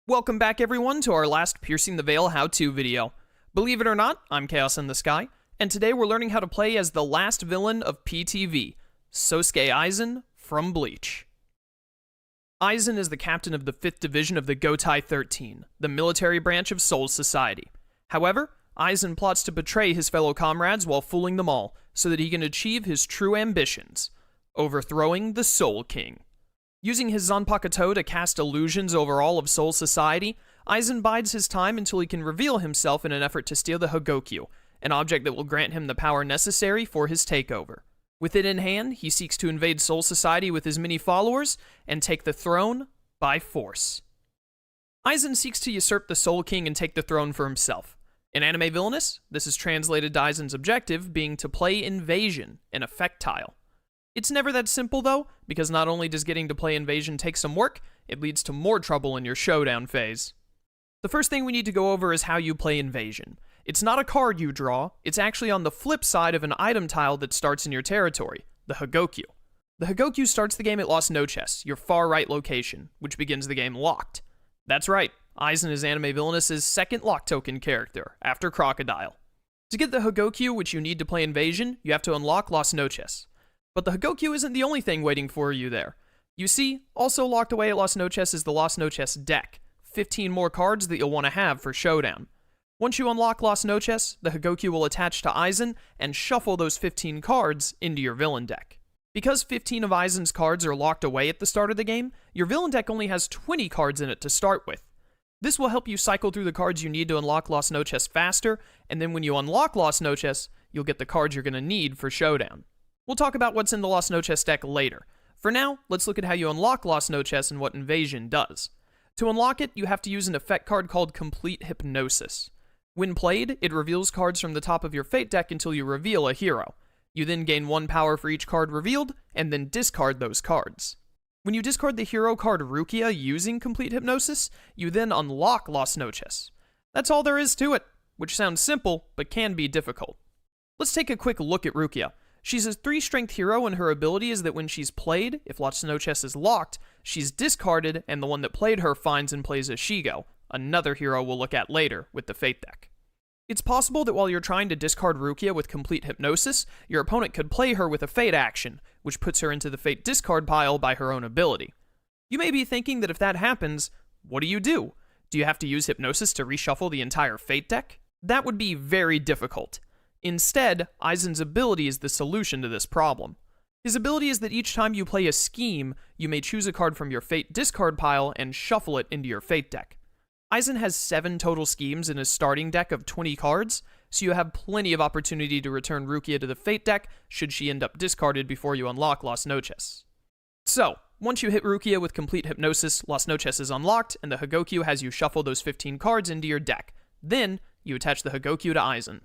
Welcome back everyone to our last Piercing the Veil how-to video. Believe it or not, I'm Chaos in the Sky, and today we're learning how to play as the last villain of PTV, Sosuke Aizen from Bleach. Aizen is the captain of the 5th Division of the Gotai 13, the military branch of Soul Society. However, Aizen plots to betray his fellow comrades while fooling them all, so that he can achieve his true ambitions, overthrowing the Soul King. Using his Zanpakuto to cast illusions over all of Soul Society, Aizen bides his time until he can reveal himself in an effort to steal the Hagokyu, an object that will grant him the power necessary for his takeover. With it in hand, he seeks to invade Soul Society with his many followers and take the throne by force. Aizen seeks to usurp the Soul King and take the throne for himself. In anime Villainous, this is translated to Aizen's objective being to play Invasion, an effect tile. It's never that simple though, because not only does getting to play Invasion take some work, it leads to more trouble in your showdown phase. The first thing we need to go over is how you play Invasion. It's not a card you draw, it's actually on the flip side of an item tile that starts in your territory, the Hagokyu. The Hagokyu starts the game at Las Noches, your far right location, which begins the game locked. That's right, Aizen is anime Villainous' second lock token character, after Crocodile. To get the Hagokyu, which you need to play Invasion, you have to unlock Las Noches. But the Hagokyu isn't the only thing waiting for you there. You see, also locked away at Las Noches is the Las Noches deck, 15 more cards that you'll want to have for Showdown. Once you unlock Las Noches, the Hagokyu will attach to Aizen and shuffle those 15 cards into your villain deck. Because 15 of Aizen's cards are locked away at the start of the game, your villain deck only has 20 cards in it to start with. This will help you cycle through the cards you need to unlock Las Noches faster, and then when you unlock Las Noches, you'll get the cards you're going to need for Showdown. We'll talk about what's in the Las Noches deck later. For now, let's look at how you unlock Las Noches and what Invasion does. To unlock it, you have to use an effect card called Complete Hypnosis. When played, it reveals cards from the top of your Fate deck until you reveal a hero. You then gain 1 power for each card revealed, and then discard those cards. When you discard the hero card Rukia using Complete Hypnosis, you then unlock Las Noches. That's all there is to it, which sounds simple, but can be difficult. Let's take a quick look at Rukia. She's a 3-strength hero, and her ability is that when she's played, if Las Noches is locked, she's discarded, and the one that played her finds and plays a Shigo, another hero we'll look at later with the Fate deck. It's possible that while you're trying to discard Rukia with Complete Hypnosis, your opponent could play her with a Fate action, which puts her into the Fate discard pile by her own ability. You may be thinking that if that happens, what do? Do you have to use Hypnosis to reshuffle the entire Fate deck? That would be very difficult. Instead, Aizen's ability is the solution to this problem. His ability is that each time you play a scheme, you may choose a card from your Fate discard pile and shuffle it into your Fate deck. Aizen has 7 total schemes in his starting deck of 20 cards, so you have plenty of opportunity to return Rukia to the Fate deck should she end up discarded before you unlock Las Noches. So, once you hit Rukia with Complete Hypnosis, Las Noches is unlocked, and the Hagokyu has you shuffle those 15 cards into your deck. Then, you attach the Hagokyu to Aizen.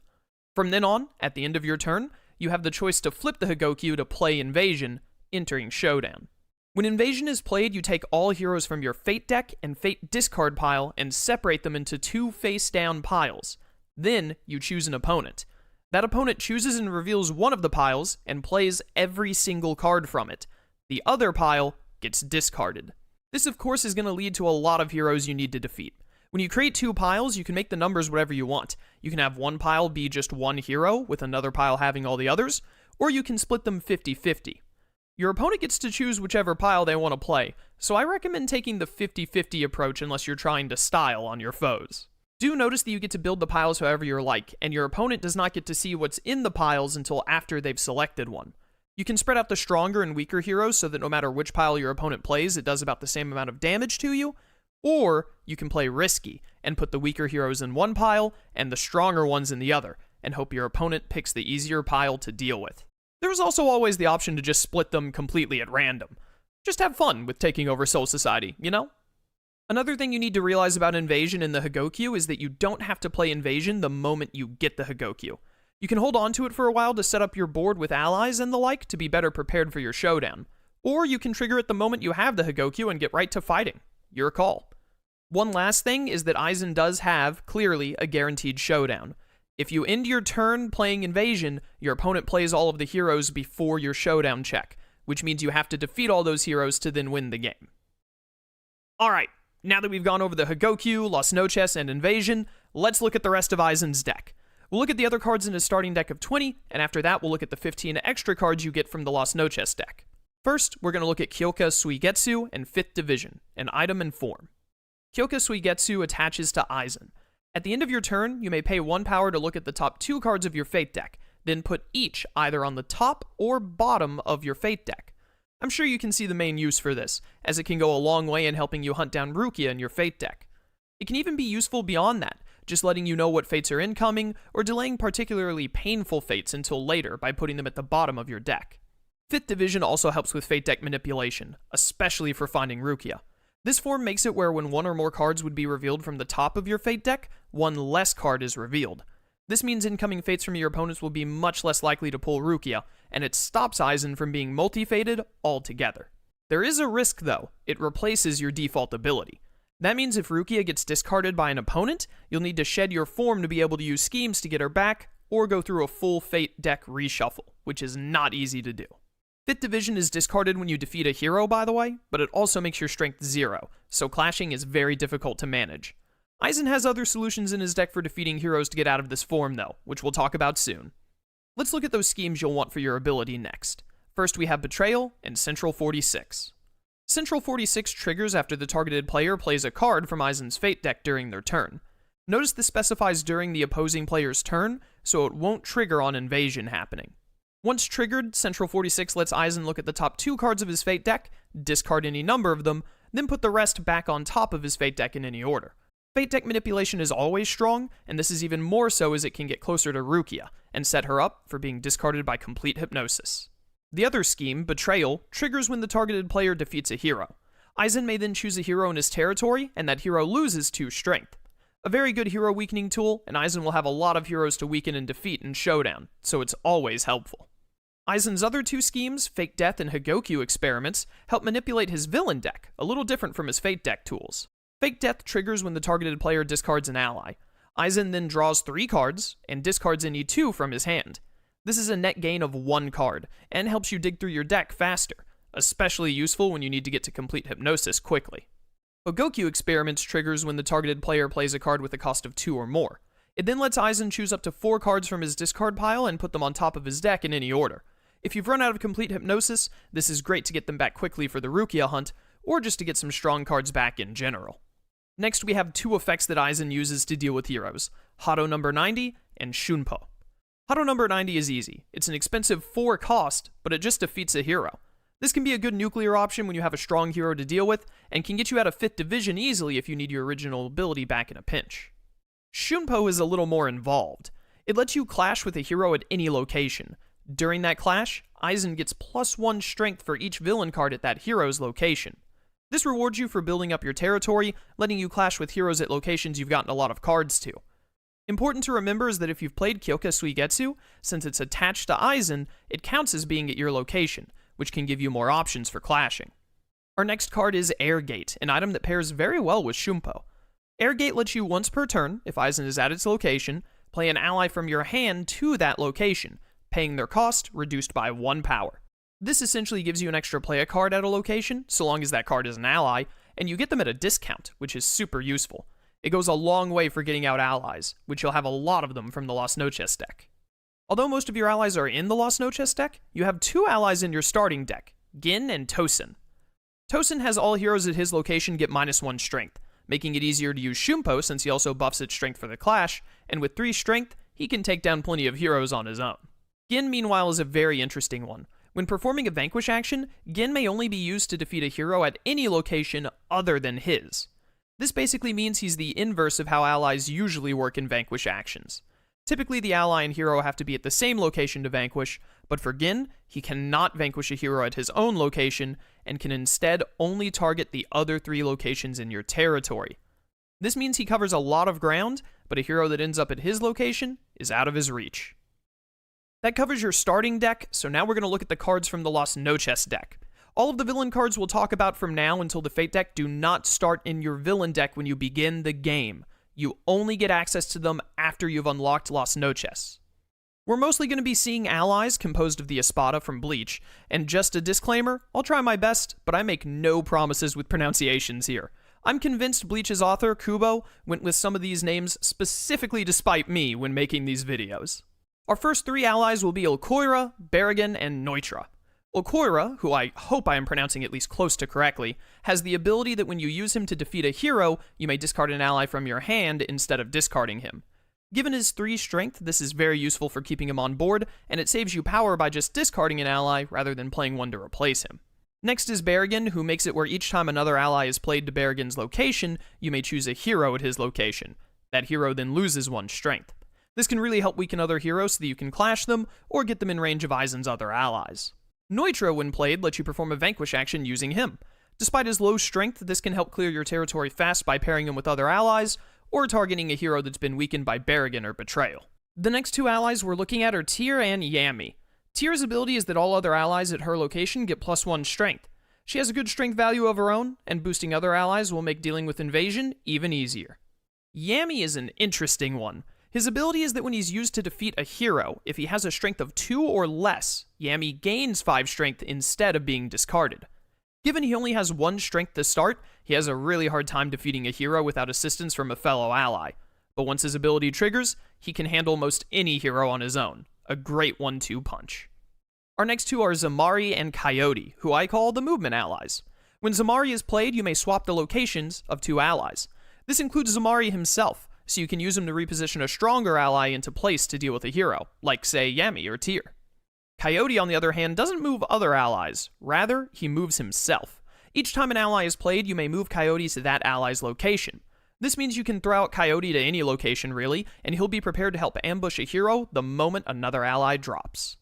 From then on, at the end of your turn, you have the choice to flip the Hagokyu to play Invasion, entering Showdown. When Invasion is played, you take all heroes from your Fate deck and Fate discard pile and separate them into 2 face-down piles. Then, you choose an opponent. That opponent chooses and reveals one of the piles and plays every single card from it. The other pile gets discarded. This, of course, is going to lead to a lot of heroes you need to defeat. When you create 2 piles, you can make the numbers whatever you want. You can have one pile be just one hero, with another pile having all the others, or you can split them 50-50. Your opponent gets to choose whichever pile they want to play, so I recommend taking the 50-50 approach unless you're trying to style on your foes. Do notice that you get to build the piles however you like, and your opponent does not get to see what's in the piles until after they've selected one. You can spread out the stronger and weaker heroes so that no matter which pile your opponent plays, it does about the same amount of damage to you, or you can play risky and put the weaker heroes in one pile and the stronger ones in the other, and hope your opponent picks the easier pile to deal with. There's also always the option to just split them completely at random. Just have fun with taking over Soul Society, you know? Another thing you need to realize about Invasion in the Hagokyu is that you don't have to play Invasion the moment you get the Hagokyu. You can hold on to it for a while to set up your board with allies and the like to be better prepared for your showdown. Or you can trigger it the moment you have the Hagokyu and get right to fighting. Your call. One last thing is that Aizen does have, clearly, a guaranteed showdown. If you end your turn playing Invasion, your opponent plays all of the heroes before your showdown check, which means you have to defeat all those heroes to then win the game. Alright, now that we've gone over the Hagokyu, Las Noches, and Invasion, let's look at the rest of Aizen's deck. We'll look at the other cards in his starting deck of 20, and after that we'll look at the 15 extra cards you get from the Las Noches deck. First, we're going to look at Kyoka Suigetsu and 5th Division, an item and form. Kyoka Suigetsu attaches to Aizen. At the end of your turn, you may pay 1 power to look at the top 2 cards of your Fate deck, then put each either on the top or bottom of your Fate deck. I'm sure you can see the main use for this, as it can go a long way in helping you hunt down Rukia in your Fate deck. It can even be useful beyond that, just letting you know what fates are incoming, or delaying particularly painful fates until later by putting them at the bottom of your deck. 5th Division also helps with Fate deck manipulation, especially for finding Rukia. This form makes it where when 1 or more cards would be revealed from the top of your Fate deck, 1 less card is revealed. This means incoming fates from your opponents will be much less likely to pull Rukia, and it stops Aizen from being multi-fated altogether. There is a risk though, it replaces your default ability. That means if Rukia gets discarded by an opponent, you'll need to shed your form to be able to use schemes to get her back, or go through a full Fate deck reshuffle, which is not easy to do. 5th Division is discarded when you defeat a hero, by the way, but it also makes your strength 0, so clashing is very difficult to manage. Aizen has other solutions in his deck for defeating heroes to get out of this form though, which we'll talk about soon. Let's look at those schemes you'll want for your ability next. First we have Betrayal and Central 46. Central 46 triggers after the targeted player plays a card from Aizen's Fate deck during their turn. Notice this specifies during the opposing player's turn, so it won't trigger on invasion happening. Once triggered, Central 46 lets Aizen look at the top 2 cards of his Fate deck, discard any number of them, then put the rest back on top of his Fate deck in any order. Fate deck manipulation is always strong, and this is even more so as it can get closer to Rukia, and set her up for being discarded by complete hypnosis. The other scheme, Betrayal, triggers when the targeted player defeats a hero. Aizen may then choose a hero in his territory, and that hero loses 2 strength. A very good hero weakening tool, and Aizen will have a lot of heroes to weaken and defeat in Showdown, so it's always helpful. Aizen's other 2 schemes, Fake Death and Hagokyu experiments, help manipulate his villain deck, a little different from his Fate deck tools. Fake Death triggers when the targeted player discards an ally. Aizen then draws 3 cards, and discards any 2 from his hand. This is a net gain of 1 card, and helps you dig through your deck faster, especially useful when you need to get to complete hypnosis quickly. Hagokyu experiments triggers when the targeted player plays a card with a cost of 2 or more. It then lets Aizen choose up to 4 cards from his discard pile and put them on top of his deck in any order. If you've run out of complete hypnosis, this is great to get them back quickly for the Rukia hunt, or just to get some strong cards back in general. Next we have 2 effects that Aizen uses to deal with heroes, Hado number 90 and Shunpo. Hado number 90 is easy. It's an expensive 4 cost, but it just defeats a hero. This can be a good nuclear option when you have a strong hero to deal with, and can get you out of 5th Division easily if you need your original ability back in a pinch. Shunpo is a little more involved. It lets you clash with a hero at any location. During that clash, Aizen gets +1 strength for each villain card at that hero's location. This rewards you for building up your territory, letting you clash with heroes at locations you've gotten a lot of cards to. Important to remember is that if you've played Kyoka Suigetsu, since it's attached to Aizen, it counts as being at your location, which can give you more options for clashing. Our next card is Airgate, an item that pairs very well with Shunpo. Airgate lets you once per turn, if Aizen is at its location, play an ally from your hand to that location, paying their cost reduced by 1 power. This essentially gives you an extra play a card at a location, so long as that card is an ally, and you get them at a discount, which is super useful. It goes a long way for getting out allies, which you'll have a lot of them from the Las Noches deck. Although most of your allies are in the Las Noches deck, you have 2 allies in your starting deck, Gin and Tosen. Tosen has all heroes at his location get -1 strength, making it easier to use Shunpo since he also buffs its strength for the clash, and with 3 strength, he can take down plenty of heroes on his own. Gin, meanwhile, is a very interesting one. When performing a Vanquish action, Gin may only be used to defeat a hero at any location other than his. This basically means he's the inverse of how allies usually work in Vanquish actions. Typically, the ally and hero have to be at the same location to vanquish, but for Gin, he cannot vanquish a hero at his own location, and can instead only target the other 3 locations in your territory. This means he covers a lot of ground, but a hero that ends up at his location is out of his reach. That covers your starting deck, so now we're going to look at the cards from the Las Noches deck. All of the villain cards we'll talk about from now until the Fate deck do not start in your villain deck when you begin the game. You only get access to them after you've unlocked Las Noches. We're mostly going to be seeing allies composed of the Espada from Bleach, and just a disclaimer, I'll try my best, but I make no promises with pronunciations here. I'm convinced Bleach's author, Kubo, went with some of these names specifically to spite me when making these videos. Our first 3 allies will be Ulkoira, Berrigan, and Neutra. Ulkoira, who I hope I am pronouncing at least close to correctly, has the ability that when you use him to defeat a hero, you may discard an ally from your hand instead of discarding him. Given his 3 strength, this is very useful for keeping him on board, and it saves you power by just discarding an ally rather than playing one to replace him. Next is Berrigan, who makes it where each time another ally is played to Berrigan's location, you may choose a hero at his location. That hero then loses 1 strength. This can really help weaken other heroes so that you can clash them, or get them in range of Aizen's other allies. Neutra, when played, lets you perform a vanquish action using him. Despite his low strength, this can help clear your territory fast by pairing him with other allies, or targeting a hero that's been weakened by Berrigan or Betrayal. The next 2 allies we're looking at are Tyr and Yami. Tyr's ability is that all other allies at her location get +1 strength. She has a good strength value of her own, and boosting other allies will make dealing with invasion even easier. Yami is an interesting one. His ability is that when he's used to defeat a hero, if he has a strength of 2 or less, Yami gains 5 strength instead of being discarded. Given he only has 1 strength to start, he has a really hard time defeating a hero without assistance from a fellow ally. But once his ability triggers, he can handle most any hero on his own. A great 1-2 punch. Our next 2 are Zamari and Coyote, who I call the movement allies. When Zamari is played, you may swap the locations of 2 allies. This includes Zamari himself, so you can use him to reposition a stronger ally into place to deal with a hero, like, say, Yami or Tyr. Coyote, on the other hand, doesn't move other allies. Rather, he moves himself. Each time an ally is played, you may move Coyote to that ally's location. This means you can throw out Coyote to any location, really, and he'll be prepared to help ambush a hero the moment another ally drops.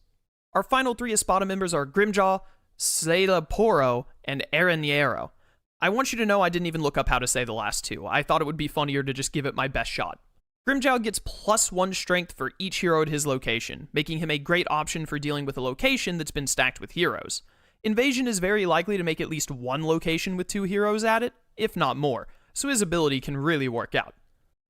Our final 3 Espada members are Grimjaw, Celaporo, and Araniero. I want you to know I didn't even look up how to say the last 2. I thought it would be funnier to just give it my best shot. Grimjaw gets +1 strength for each hero at his location, making him a great option for dealing with a location that's been stacked with heroes. Invasion is very likely to make at least 1 location with 2 heroes at it, if not more, so his ability can really work out.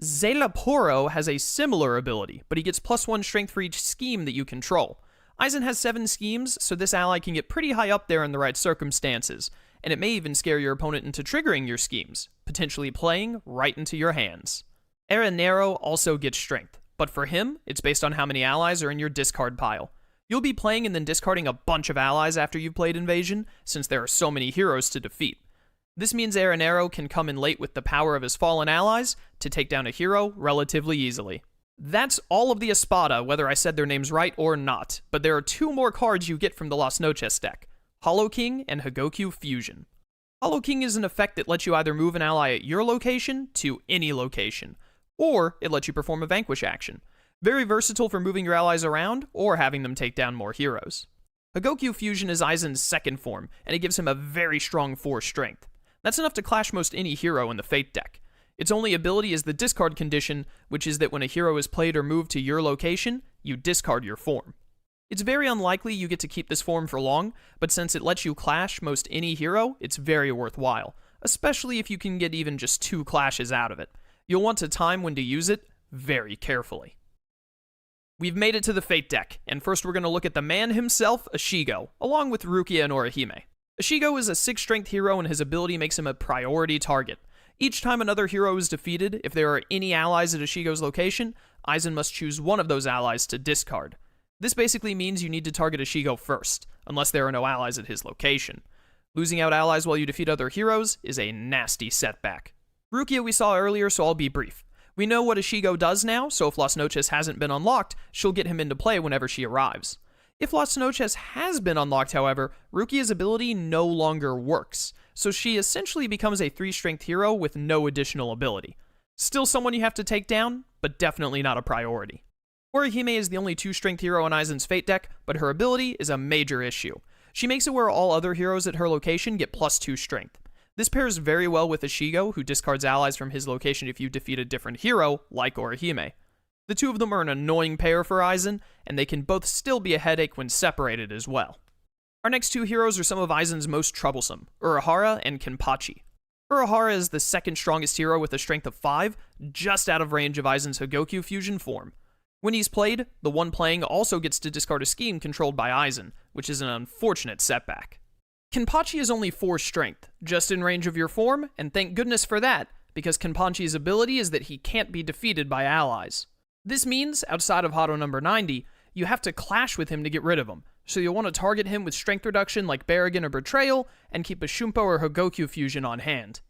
Celaporo has a similar ability, but he gets +1 strength for each scheme that you control. Aizen has 7 schemes, so this ally can get pretty high up there in the right circumstances, and it may even scare your opponent into triggering your schemes, potentially playing right into your hands. Aranero also gets strength, but for him, it's based on how many allies are in your discard pile. You'll be playing and then discarding a bunch of allies after you've played Invasion, since there are so many heroes to defeat. This means Aranero can come in late with the power of his fallen allies to take down a hero relatively easily. That's all of the Espada, whether I said their names right or not, but there are 2 more cards you get from the Las Noches deck, Hollow King and Hagokyu Fusion. Hollow King is an effect that lets you either move an ally at your location to any location, or it lets you perform a vanquish action. Very versatile for moving your allies around or having them take down more heroes. Hagokyu Fusion is Aizen's 2nd form, and it gives him a very strong 4 strength. That's enough to clash most any hero in the Fate deck. Its only ability is the discard condition, which is that when a hero is played or moved to your location, you discard your form. It's very unlikely you get to keep this form for long, but since it lets you clash most any hero, it's very worthwhile, especially if you can get even just 2 clashes out of it. You'll want to time when to use it very carefully. We've made it to the Fate deck, and first we're going to look at the man himself, Ashigo, along with Rukia and Orihime. Ashigo is a 6 strength hero and his ability makes him a priority target. Each time another hero is defeated, if there are any allies at Ashigo's location, Aizen must choose one of those allies to discard. This basically means you need to target Ashigo first, unless there are no allies at his location. Losing out allies while you defeat other heroes is a nasty setback. Rukia we saw earlier, so I'll be brief. We know what Ashigo does now, so if Las Noches hasn't been unlocked, she'll get him into play whenever she arrives. If Las Noches has been unlocked, however, Rukia's ability no longer works, so she essentially becomes a 3 strength hero with no additional ability. Still someone you have to take down, but definitely not a priority. Orihime is the only 2 strength hero in Aizen's Fate deck, but her ability is a major issue. She makes it where all other heroes at her location get +2 strength. This pairs very well with Ashigo, who discards allies from his location if you defeat a different hero, like Orihime. The 2 of them are an annoying pair for Aizen, and they can both still be a headache when separated as well. Our next 2 heroes are some of Aizen's most troublesome, Urahara and Kenpachi. Urahara is the 2nd strongest hero with a strength of 5, just out of range of Aizen's Hagokyu Fusion form. When he's played, the one playing also gets to discard a scheme controlled by Aizen, which is an unfortunate setback. Kenpachi is only 4 strength, just in range of your form, and thank goodness for that, because Kenpachi's ability is that he can't be defeated by allies. This means, outside of Hado number 90, you have to clash with him to get rid of him, so you'll want to target him with strength reduction like Barrigan or Betrayal, and keep a Shumpo or Hogokyu fusion on hand.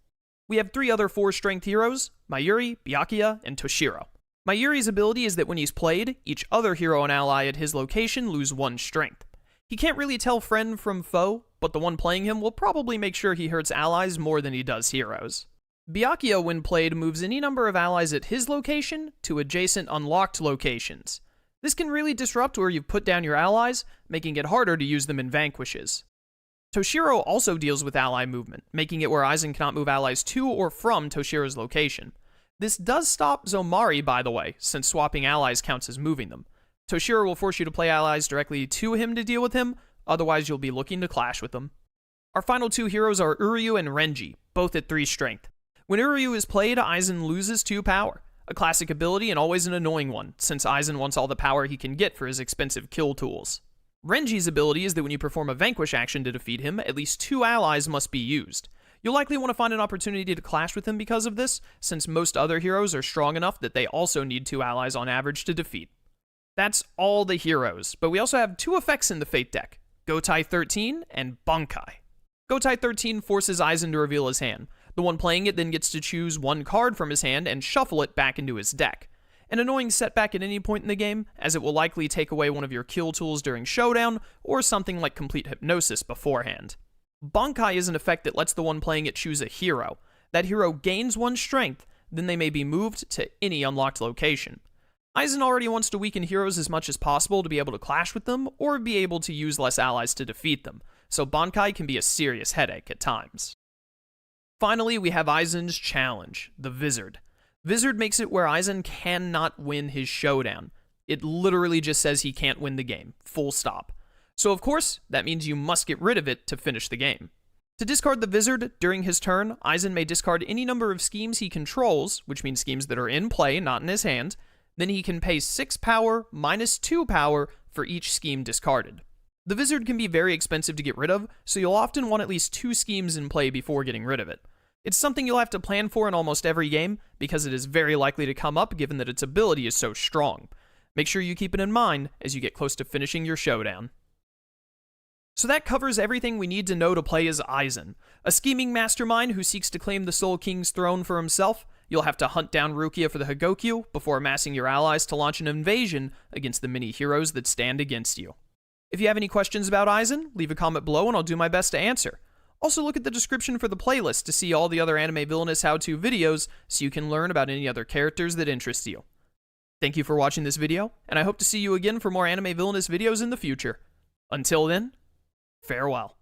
We have 3 other 4 strength heroes, Mayuri, Byakuya, and Toshiro. Mayuri's ability is that when he's played, each other hero and ally at his location lose 1 strength. He can't really tell friend from foe, but the one playing him will probably make sure he hurts allies more than he does heroes. Byakuya, when played, moves any number of allies at his location to adjacent unlocked locations. This can really disrupt where you've put down your allies, making it harder to use them in vanquishes. Toshiro also deals with ally movement, making it where Aizen cannot move allies to or from Toshiro's location. This does stop Zomari, by the way, since swapping allies counts as moving them. Toshiro will force you to play allies directly to him to deal with him, otherwise you'll be looking to clash with them. Our final 2 heroes are Uryu and Renji, both at 3 strength. When Uryu is played, Aizen loses 2 power, a classic ability and always an annoying one, since Aizen wants all the power he can get for his expensive kill tools. Renji's ability is that when you perform a vanquish action to defeat him, at least 2 allies must be used. You'll likely want to find an opportunity to clash with him because of this, since most other heroes are strong enough that they also need 2 allies on average to defeat. That's all the heroes, but we also have 2 effects in the Fate deck, Gotai 13 and Bankai. Gotai 13 forces Aizen to reveal his hand. The one playing it then gets to choose 1 card from his hand and shuffle it back into his deck. An annoying setback at any point in the game, as it will likely take away one of your kill tools during Showdown, or something like Complete Hypnosis beforehand. Bankai is an effect that lets the one playing it choose a hero. That hero gains 1 strength, then they may be moved to any unlocked location. Aizen already wants to weaken heroes as much as possible to be able to clash with them, or be able to use less allies to defeat them, so Bankai can be a serious headache at times. Finally, we have Aizen's challenge, the Visored. Visored makes it where Aizen cannot win his showdown. It literally just says he can't win the game, full stop. So of course, that means you must get rid of it to finish the game. To discard the Visored during his turn, Aizen may discard any number of schemes he controls, which means schemes that are in play, not in his hand. Then he can pay 6 power minus 2 power for each scheme discarded. The Visored can be very expensive to get rid of, so you'll often want at least 2 schemes in play before getting rid of it. It's something you'll have to plan for in almost every game, because it is very likely to come up given that its ability is so strong. Make sure you keep it in mind as you get close to finishing your showdown. So that covers everything we need to know to play as Aizen, a scheming mastermind who seeks to claim the Soul King's throne for himself. You'll have to hunt down Rukia for the Hogokyu before amassing your allies to launch an invasion against the many heroes that stand against you. If you have any questions about Aizen, leave a comment below and I'll do my best to answer. Also look at the description for the playlist to see all the other anime Villainous how-to videos so you can learn about any other characters that interest you. Thank you for watching this video, and I hope to see you again for more anime Villainous videos in the future. Until then, farewell.